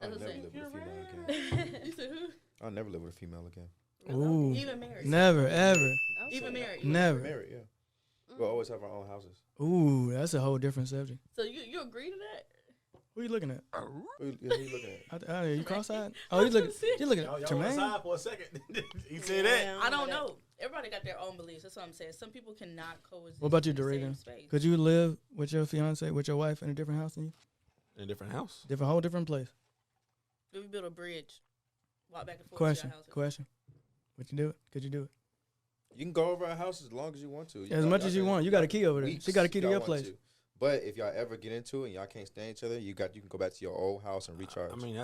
I'll That's never what live with a female I'm again. saying. You said who? I'll never live with a female again. Ooh. Even married. Never, ever. Okay. Even married. Never. Married, yeah. We'll always have our own houses. Ooh, that's a whole different subject. So you agree to that? Who you looking at? Who you looking at? You cross-eyed? Oh, you looking at Y'all Tremaine? aside for a second. You said that. I don't know. Everybody got their own beliefs. That's what I'm saying. Some people cannot coexist. What about you, in the same Dorita? space. Could you live with your fiance, with your wife in a different house than you? In a different house. Whole different place. If we build a bridge, walk back and forth Question. to our houses. Question. Would you do it? Could you do it? You can go over our house as long as you want to. As much as you want. You got a key over there. She got a key to your place. But if y'all ever get into it and y'all can't stand each other, you can go back to your old house and recharge. I mean,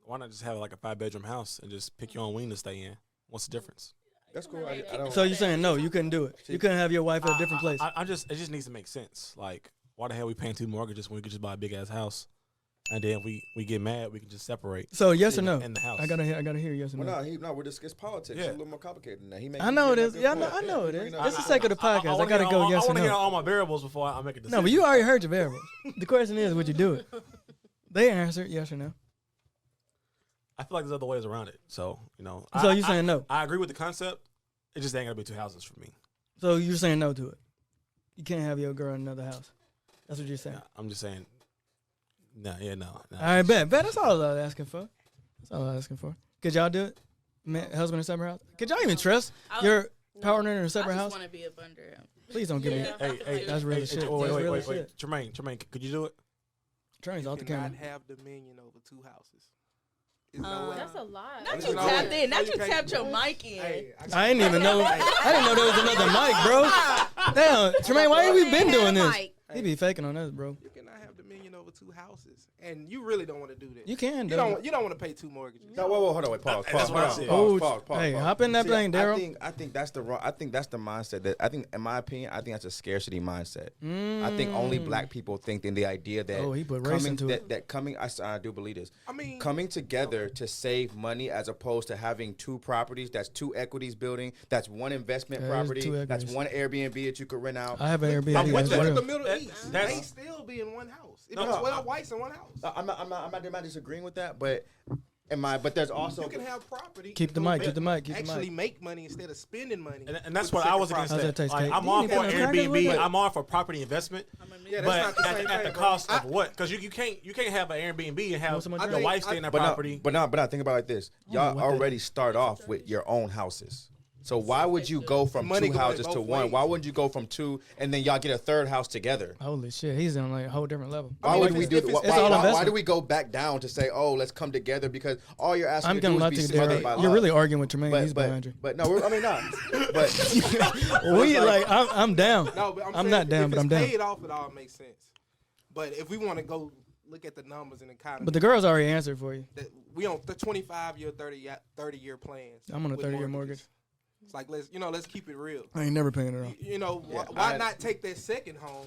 why not just have like a 5-bedroom house and just pick your own wing to stay in? What's the difference? That's cool. I don't. So you're saying no, you couldn't do it. You couldn't have your wife at a different place. It just needs to make sense. Like, why the hell we paying 2 mortgages when we could just buy a big ass house? And then we get mad, we can just separate. So yes or no? In the house. I gotta hear yes or no. No, we're just it's politics. Yeah. It's a little more complicated than that. I know it is. Yeah, I know it is. Just the sake of the podcast, I gotta go yes I or want to hear no. all my variables before I make a decision. No, but you already heard your variables. The question is, would you do it? They answered yes or no. I feel like there's other ways around it. So, you know. So you saying no? I agree with the concept. It just ain't gonna be 2 houses for me. So you're saying no to it? You can't have your girl in another house. That's what you're saying. Nah, I'm just saying. No. All right, bet. That's all I was asking for. Could y'all do it? Husband in a separate house? Could y'all even trust your partner in a separate I house? just want to be up under him. Please don't give me. Hey, That's real shit. Wait. Tremaine, could you do it? Tremane's off the You camera. cannot have dominion over 2 houses. There's no way. That's a lot. Not There's you no tapped way. in. Not You you can't- tapped your mic in. Hey, I didn't even know. I didn't know there was another mic, bro. Damn, Tremaine, why ain't we been doing this? He be faking on us, bro. You cannot have dominion over 2 houses, and you really don't want to do that. You can, You though. don't want to pay 2 mortgages. No, whoa, hold on, wait, pause. That's what I said. Pause. Hey, hop in that plane, Daryl. I think that's the wrong. I think that's the mindset that in my opinion, I think that's a scarcity mindset. I think only black people think in the idea that Oh, he put race into it. that coming. I do believe this. I mean, Coming together to save money as opposed to having 2 properties. That's 2 equities building. That's 1 investment Yeah, there's property. 2 That's equities. 1 Airbnb that you could rent out. I have an Airbnb. I'm with That's that. look at real. the Middle East. that's- They still be in 1 house. It's No, 12 whites in 1 house. I'm not disagreeing with that, but but there's also You can have property. Keep and the go mic. back- Keep the mic. Keep the Actually mic. make money instead of spending money. And that's with what the I second was against. How's That. that taste, Like, Kate? I'm You all need for to put on crackers with Airbnb. it. I'm all for property investment. Yeah, that's But not the same at the thing, bro. cost of what? Because you can't have an Airbnb and have someone the drink? wife stay in that But property. no, think about it like this. Y'all what that already start off with your own houses. So why would you go from Money 2 going houses to both 1? ways. Why wouldn't you go from 2 and then y'all get a 3rd house together? Holy shit, he's on like a whole different level. Why mean, would if we it's- do? if it's- it's all Why investment. do we go back down to say, oh, let's come together? Because all you're asking I'm to gonna do lie is to be you, smothered by Daryl. You're love. really arguing with Tremaine. He's behind you. But no, I mean not. But We like, I'm down. No, but I'm saying not down, if but I'm it's down. paid off, it all makes sense. But if we want to go look at the numbers and economy, But the girl's already answered for you. that we on the 25-year, 30-year plans. I'm on a with 30-year mortgages. mortgage. It's like let's keep it real. I ain't never paying it off. You know, Yeah, why I- not take that second home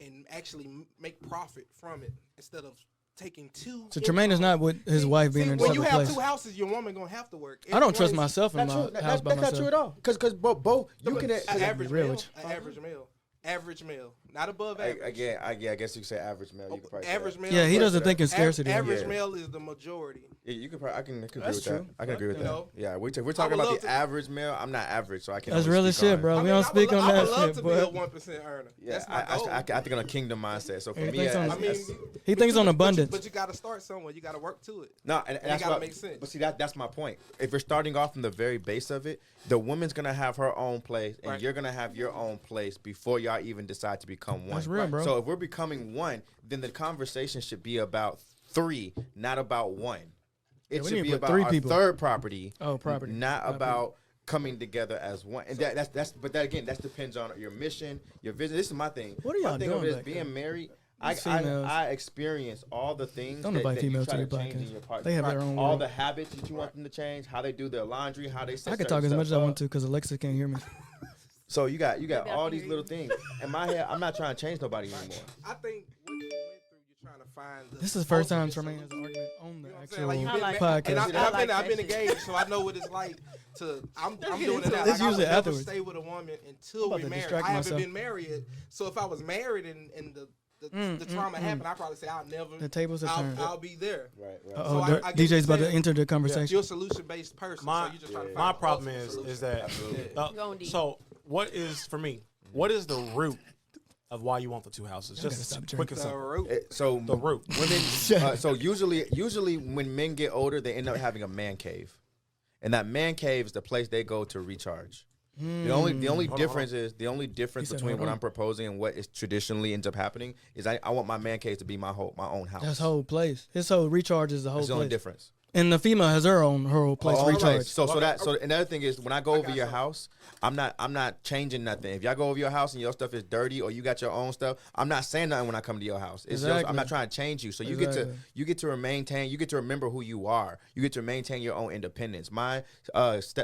and actually make profit from it instead of taking 2? So Tremaine is not with his wife being in a when you separate have place. 2 houses, your woman gonna have to work. I don't trust Everyone is- myself in my house that's by not myself. true at all. Because both you can. An average real meal, with average meal, not above average. Again, I guess you could say average male. You could probably say Average that. meal. Yeah, he but doesn't think in scarcity. Average Yeah. meal is the majority. Yeah, you could probably. I can agree That's with true. that. I can agree with You that. know? Yeah, we're talking would about love the to- average male. I'm not average, so I can. That's only real as speak shit, on- bro. I We mean, don't speak on I that would love shit, to be a boy. 1% earner. Yeah, That's my goal. I think on a kingdom mindset. So for He me, thinks on- I mean, He thinks on abundance. But you got to start somewhere. You got to work to it. no, and it that's gotta what make sense. But see, that's my point. If you're starting off from the very base of it, the woman's gonna have her own place, and Right. you're gonna have your own place before y'all even decide to become one. That's real, bro. So if we're becoming one, then the conversation should be about 3, not about 1. Yeah, It we should need to be put about 3 our people. 3rd property. Oh, property. Not Not about coming together as one. And but that again, that depends on your mission, your vision. This is my thing. What are y'all my thing doing of it is back being there? married. These females- I experience all the things Don't that, invite that you females try to to your change in podcast. your partner. They have their own all world. the habits that you want them to change, how they do their laundry, how they set I could certain talk as much as I stuff want up. to because Alexa can't hear me. So you got Maybe I all can these hear little you. things. In my head, I'm not trying to change nobody anymore. I think what you went through, you're trying to find. This is the first time ultimate Tremaine has solution. an argument on the You know what I'm actual saying? Like you've I been like ma- that. and podcast. I've been that shit. engaged, so I know what it's like to. I'm get doing it into now. it. It's Like, I would usually never afterwards. stay with a woman I'm until about we to married. distract I haven't myself. been married yet, so if I was married and the the trauma happened, I probably say I'll never. The tables have turned. I'll be there. Right. Oh, I get DJ's what about you're to saying. enter the You're conversation. a solution based person. My so you just trying to find my a problem ultimate is solution. that Going deep. so what is for me? What is the root of why you want the two houses? gotta Just stop quick and The simple. root. So The root. women. So usually when men get older, they end up having a man cave, and that man cave is the place they go to recharge. The only difference is He said, between hold what on. I'm proposing and what is traditionally ends up happening is I want my man cave to be my own house. His whole place. His whole recharge is the whole That's the only place. difference. And the female has her whole place to All right. recharge. So another thing is when I go over got your some. house, I'm not changing nothing. If y'all go over your house and your stuff is dirty or you got your own stuff, I'm not saying nothing when I come to your house. It's Exactly. just, I'm not trying to change you. So you Exactly. get to maintain, you get to remember who you are. You get to maintain your own independence. My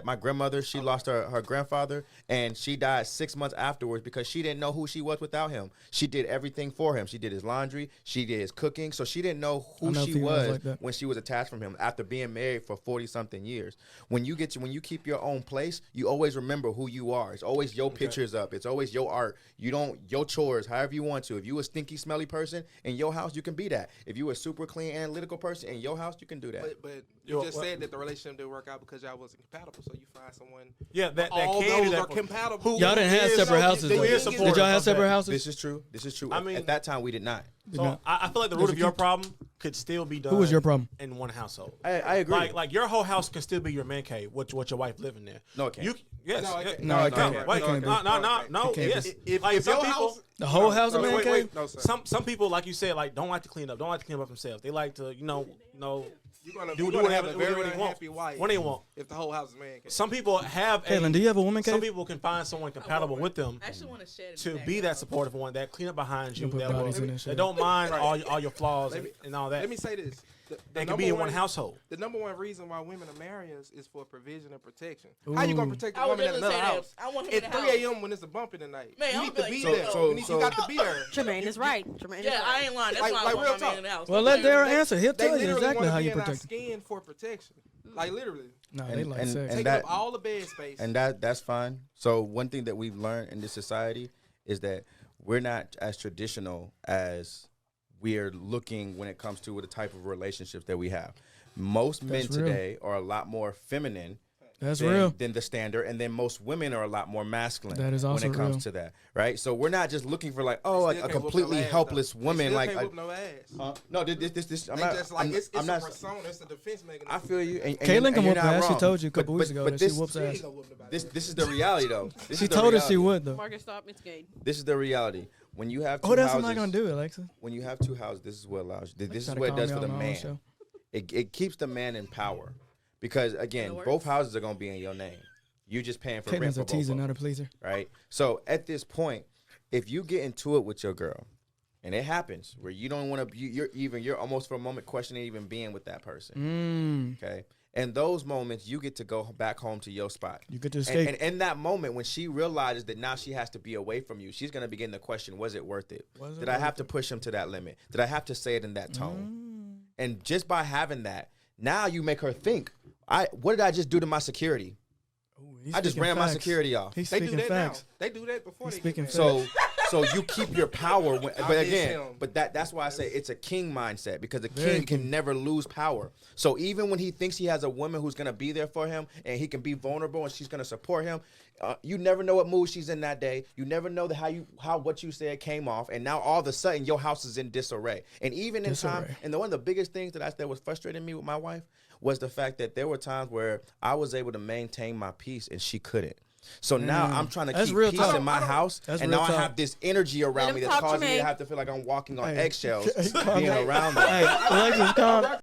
my grandmother, she lost her grandfather and she died 6 months afterwards because she didn't know who she was without him. She did everything for him. She did his laundry, she did his cooking, so she didn't know I who know she females was like that. when she was attached from him after being married for 40 something years. When you keep your own place, you always remember who you are. It's always your pictures up. It's always your art. Your chores, however you want to. If you a stinky, smelly person in your house, you can be that. If you a super clean, analytical person in your house, you can do that. But you just said that the relationship didn't work out because y'all wasn't compatible. So you find someone. Yeah, that All can do those that are for- compatible. Y'all didn't have is- separate houses. who though. is Did supportive y'all have of separate that? houses? This is true. This is true. I mean- at that time, we did not. So I feel like the root of your problem could still be done. Who was your problem? in one household? I agree. Like your whole house can still be your man cave. What your wife living there? No, it can't. Yes. No, it can't. No, it can't. Wait, It can't be. no. It can't Yes. be. If Like some your people. house, The whole house of no, man wait, cave? no, sir. Some people, like you said, like don't like to clean up. Don't like to clean up themselves. They like to, You're gonna, do you're gonna whatever have a they very want. unhappy wife When they want. if the whole house is man cave. Some people have. Caitlin, do you have a woman Some cave? people can find someone compatible with them I actually want to share to be that supportive one, that clean up behind you, You put that, bodies in that shit. that don't mind Right. all your flaws Let me- and all that. Let me say this. They can be in one household. The number one reason why women are marrying us is for provision and protection. How you gonna Ooh. protect a I was woman in just another gonna say that. house? I want him At in the 3 house. a.m. when it's a bump in the night, Man, you I'm need to like, be so- there. so- you got to be there. Jermaine is right. Jermaine is Yeah, right. I ain't lying. That's Like- why like I want real my man talk. in the house. Well, let Darren They- answer. He'll They tell you literally exactly wanna how be you in our protect it. skin for protection. Like literally, No, they like and- sex. and taking that- up all the bed space. And that's fine. So one thing that we've learned in this society is that we're not as traditional as we're looking when it comes to the type of relationships that we have. Most men That's real. today are a lot more feminine That's real. than the standard, and then most women are a lot more masculine That is also when it comes real. to that, right? So we're not just looking for like, oh, They like still a can't whoop completely no ass, helpless though. woman, They still like can't whoop no ass. no, this. I'm They not. just like I'm, it's I'm a not. persona. It's a defense mechanism. I feel you. And Caitlin and can you're whoop not ass. She wrong. told you a couple But- weeks ago but that this, she whoops She ain't ass. gonna whoop nobody. This is the reality, though. This She is the told us she reality. would though. Marcus, stop. It's gay. This is the reality. When you have two What else houses, am I gonna do, Alexa? when you have two houses, this is what allows you. This Try is to what it calm does me for the on my own man. show. It keeps the man in power, because again, It both works. houses are gonna be in your name. You just paying for rent Caitlin's for a both of teaser, them, not a pleaser. right? So at this point, if you get into it with your girl, and it happens where you don't want to, you're almost for a moment questioning even being with that person. Okay, and those moments you get to go back home to your spot. You get to escape. And in that moment, when she realizes that now she has to be away from you, she's going to begin to question, was it worth it? Was it Did I have worth to push him to that limit? Did I have to say it in that tone? And just by having that, now you make her think, what did I just do to my security? Ooh, he's I just speaking ran my facts. security off. He's They do speaking that facts. now. They do that before He's they speaking get married. So you keep your power, but miss again, him. but that's why I say it's a king mindset, because the Very king can never lose power. So even when he thinks he has a woman who's gonna be there for him and he can be vulnerable and she's gonna support him, you never know what mood she's in that day. You never know how what you said came off, and now all of a sudden your house is in disarray. And even in time, Disarray. and one of the biggest things that was frustrating me with my wife was the fact that there were times where I was able to maintain my peace and she couldn't. So now I'm trying to That's keep real peace talk. in my house, That's and real now I talk. have this energy around him me that's talk to causing me me. to have to feel like I'm walking on Hey, eggshells calm being down. around them. Hey, Alexis, calm.